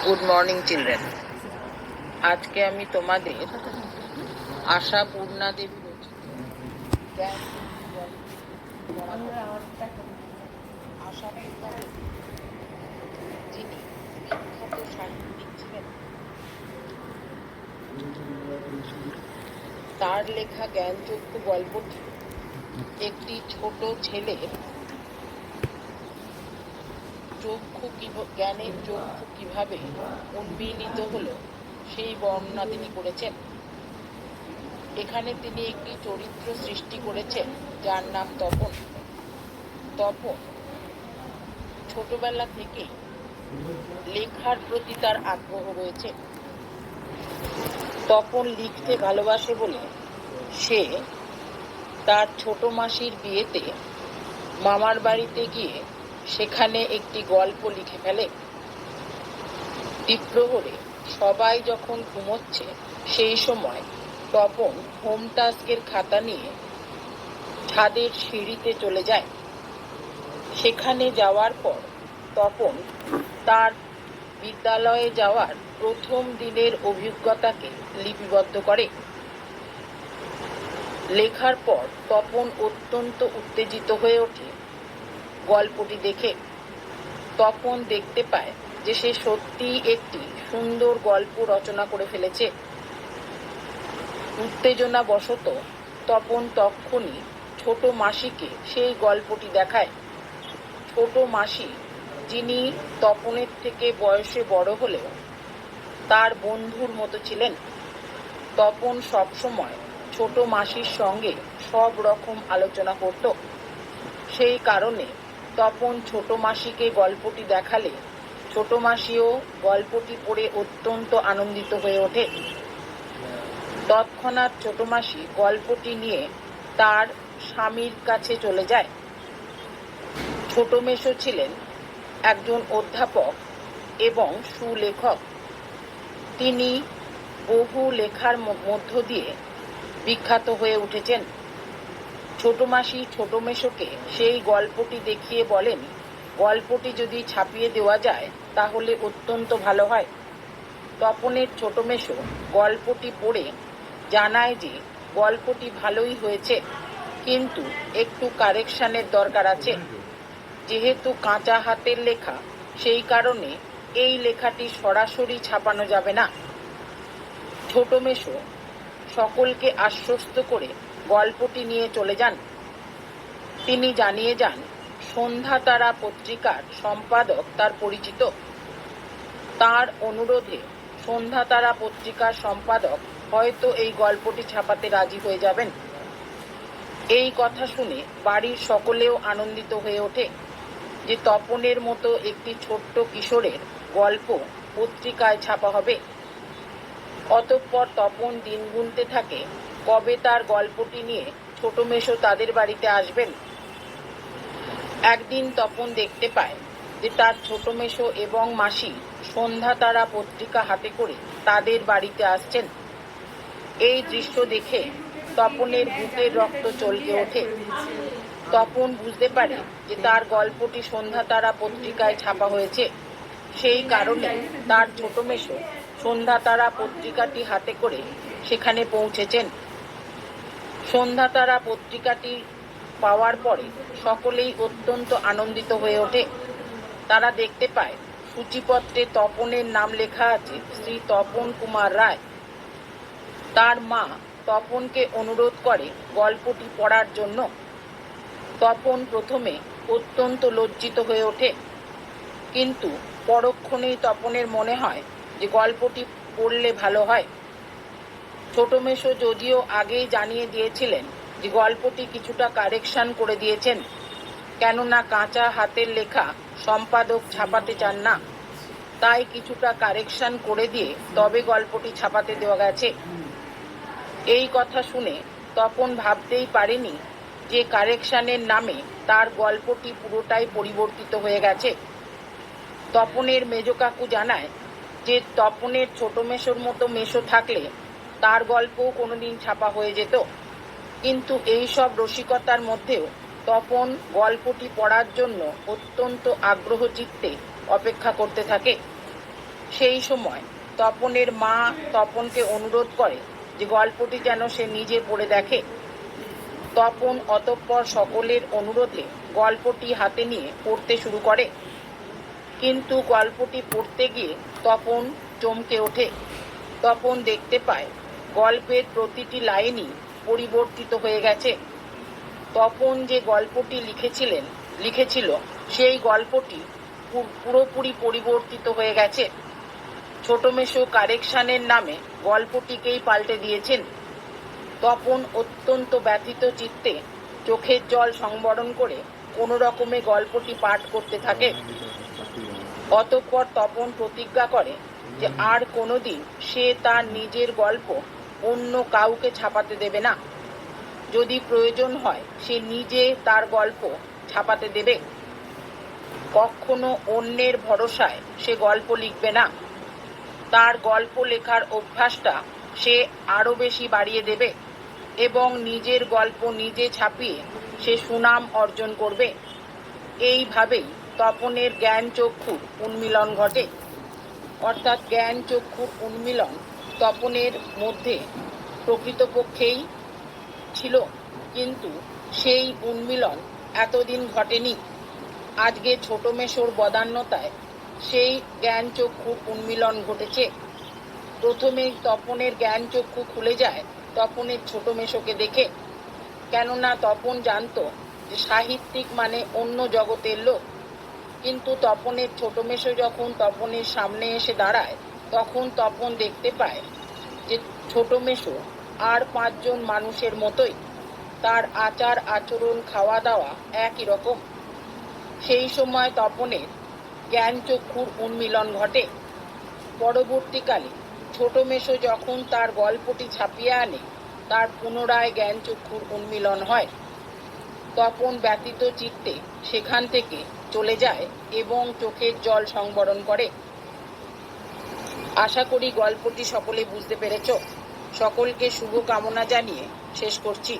Good morning children. আজকে আমি তোমাদের আশা পূর্ণা দেবী রচিত আশা পূর্ণা দেবী, যিনি বিখ্যাত সাহিত্যিক ছিলেন, তার লেখা জ্ঞানচক্ষু গল্পটি একটি ছোট ছেলের জ্ঞানের চক্ষু কিভাবে উন্মীলিত হলো সেই বর্ণনা তিনি করেছেন। এখানে তিনি একটি চরিত্র সৃষ্টি করেছেন যার নাম তপন। তপন ছোটবেলা থেকেই লেখার প্রতি তার আগ্রহ রয়েছে। তপন লিখতে ভালোবাসে বলে সে তার ছোট মাসির বিয়েতে মামার বাড়িতে গিয়ে সেখানে একটি গল্প লিখে ফেলে। দ্বিপ্রহরে সবাই যখন ঘুমোচ্ছে সেই সময় তপন হোম টাস্কের খাতা নিয়ে ছাদের সিঁড়িতে চলে যায়। সেখানে যাওয়ার পর তপন তার বিদ্যালয়ে যাওয়ার প্রথম দিনের অভিজ্ঞতাকে লিপিবদ্ধ করে। লেখার পর তপন অত্যন্ত উত্তেজিত হয়ে ওঠে গল্পটি দেখে। তপন দেখতে পায় যে সে সত্যিই একটি সুন্দর গল্প রচনা করে ফেলেছে। উত্তেজনাবশত তপন তক্ষুনি ছোট মাসিকে সেই গল্পটি দেখায়। ছোট মাসি, যিনি তপনের থেকে বয়সে বড় হলেও তার বন্ধুর মতো ছিলেন। তপন সবসময় ছোট মাসির সঙ্গে সব রকম আলোচনা করত। সেই কারণে তপন ছোট মাসিকে গল্পটি দেখালে ছোট মাসিও গল্পটি পড়ে অত্যন্ত আনন্দিত হয়ে ওঠে। তৎক্ষণাৎ ছোট মাসি গল্পটি নিয়ে তার স্বামীর কাছে চলে যায়। ছোট মেশো ছিলেন একজন অধ্যাপক এবং সুলেখক। তিনি বহু লেখার মধ্য দিয়ে বিখ্যাত হয়ে উঠেছেন। ছোট মাসি ছোট মেশোকে সেই গল্পটি দেখিয়ে বলেন, গল্পটি যদি ছাপিয়ে দেওয়া যায় তাহলে অত্যন্ত ভালো হয়। তপনের ছোট মেশো গল্পটি পড়ে জানায় যে গল্পটি ভালোই হয়েছে, কিন্তু একটু কারেকশনের দরকার আছে। যেহেতু কাঁচা হাতের লেখা, সেই কারণে এই লেখাটি সরাসরি ছাপানো যাবে না। ছোট মেশো সকলকে আশ্বস্ত করে গল্পটি নিয়ে চলে যান। তিনি জানিয়ে যান সন্ধ্যা তারা পত্রিকার সম্পাদক তার পরিচিত। তার অনুরোধে সন্ধ্যা তারা পত্রিকার সম্পাদক হয়তো এই গল্পটি ছাপাতে রাজি হয়ে যাবেন। এই কথা শুনে বাড়ির সকলেও আনন্দিত হয়ে ওঠে যে তপনের মতো একটি ছোট্ট কিশোরের গল্প পত্রিকায় ছাপা হবে। অতঃপর তপন দিন গুনতে থাকে কবে তার গল্পটি নিয়ে ছোট মেশো তাদের বাড়িতে আসবেন। একদিন তপন দেখতে পায় যে তার ছোট মেশো এবং মাসি সন্ধ্যা তারা পত্রিকা হাতে করে তাদের বাড়িতে আসছেন। এই দৃশ্য দেখে তপনের বুকের রক্ত চলকে ওঠে। তপন বুঝতে পারে যে তার গল্পটি সন্ধ্যা তারা পত্রিকায় ছাপা হয়েছে। সেই কারণে তার ছোট মেশো সন্ধ্যা তারা পত্রিকাটি হাতে করে সেখানে পৌঁছেছেন। সন্ধ্যা তারা পত্রিকাটি পাওয়ার পরে সকলেই অত্যন্ত আনন্দিত হয়ে ওঠে। তারা দেখতে পায় সূচিপত্রে তপনের নাম লেখা আছে শ্রী তপন কুমার রায়। তার মা তপনকে অনুরোধ করে গল্পটি পড়ার জন্য। তপন প্রথমে অত্যন্ত লজ্জিত হয়ে ওঠে, কিন্তু পরক্ষণেই তপনের মনে হয় যে গল্পটি পড়লে ভালো হয়। ছোট মেশো যদিও আগেই জানিয়ে দিয়েছিলেন যে গল্পটি কিছুটা কারেকশন করে দিয়েছেন, কেননা কাঁচা হাতের লেখা সম্পাদক ছাপাতে চান না, তাই কিছুটা কারেকশন করে দিয়ে তবে গল্পটি ছাপাতে দেওয়া গেছে। এই কথা শুনে তপন ভাবতেই পারেনি যে কারেকশনের নামে তার গল্পটি পুরোটাই পরিবর্তিত হয়ে গেছে। তপনের মেজো কাকু জানায় যে তপনের ছোট মেশোর মতো মেশো থাকলে তার গল্পও কোনোদিন ছাপা হয়ে যেত, কিন্তু এই সব রসিকতার মধ্যেও তপন গল্পটি পড়ার জন্য অত্যন্ত আগ্রহ চিত্তে অপেক্ষা করতে থাকে। সেই সময় তপনের মা তপনকে অনুরোধ করে যে গল্পটি যেন সে নিজে পড়ে দেখে। তপন অতঃপর সকলের অনুরোধে গল্পটি হাতে নিয়ে পড়তে শুরু করে। কিন্তু গল্পটি পড়তে গিয়ে তপন চমকে ওঠে। তপন দেখতে পায় গল্পের প্রতিটি লাইনই পরিবর্তিত হয়ে গেছে। তপন যে গল্পটি লিখেছিল সেই গল্পটি পুরোপুরি পরিবর্তিত হয়ে গেছে। ছোট মেশো কারেকশনের নামে গল্পটিকেই পাল্টে দিয়েছেন। তপন অত্যন্ত ব্যথিত চিত্তে চোখের জল সংবরণ করে কোনো রকমে গল্পটি পাঠ করতে থাকে। অতঃপর তপন প্রতিজ্ঞা করে যে আর কোনোদিন সে তার নিজের গল্প অন্য কাউকে ছাপাতে দেবে না। যদি প্রয়োজন হয় সে নিজে তার গল্প ছাপাতে দেবে। কখনো অন্যের ভরসায় সে গল্প লিখবে না। তার গল্প লেখার অভ্যাসটা সে আরো বেশি বাড়িয়ে দেবে এবং নিজের গল্প নিজে ছাপিয়ে সে সুনাম অর্জন করবে। এইভাবেই তপনের জ্ঞান চক্ষুর উন্মিলন ঘটে। অর্থাৎ জ্ঞান চক্ষুর উন্মিলন তপনের মধ্যে প্রকৃতপক্ষেই ছিল, কিন্তু সেই উন্মিলন এতদিন ঘটেনি। আজকে ছোট মেশোর বদান্যতায় সেই জ্ঞান চক্ষুর উন্মিলন ঘটেছে। প্রথমেই তপনের জ্ঞান চক্ষু খুলে যায় তপনের ছোট মেশোকে দেখে। কেননা তপন জানতো যে সাহিত্যিক মানে অন্য জগতের লোক। কিন্তু তপনের ছোট মেশো যখন তপনের সামনে এসে দাঁড়ায় তখন তপন দেখতে পায় যে ছোট মেশো আর 5 জন মানুষের মতোই। তার আচার আচরণ খাওয়া দাওয়া একই রকম। সেই সময় তপনের জ্ঞান চক্ষুর উন্মিলন ঘটে। পরবর্তীকালে ছোট মেশো যখন তার গল্পটি ছাপিয়ে আনে তার পুনরায় জ্ঞান চক্ষুর উন্মিলন হয়। তপন ব্যতীত চিত্তে সেখান থেকে চলে যায় এবং চোখের জল সংবরণ করে। আশা করি গল্পটি সকলে বুঝতে পেরেছ। সকলকে শুভ কামনা জানিয়ে শেষ করছি।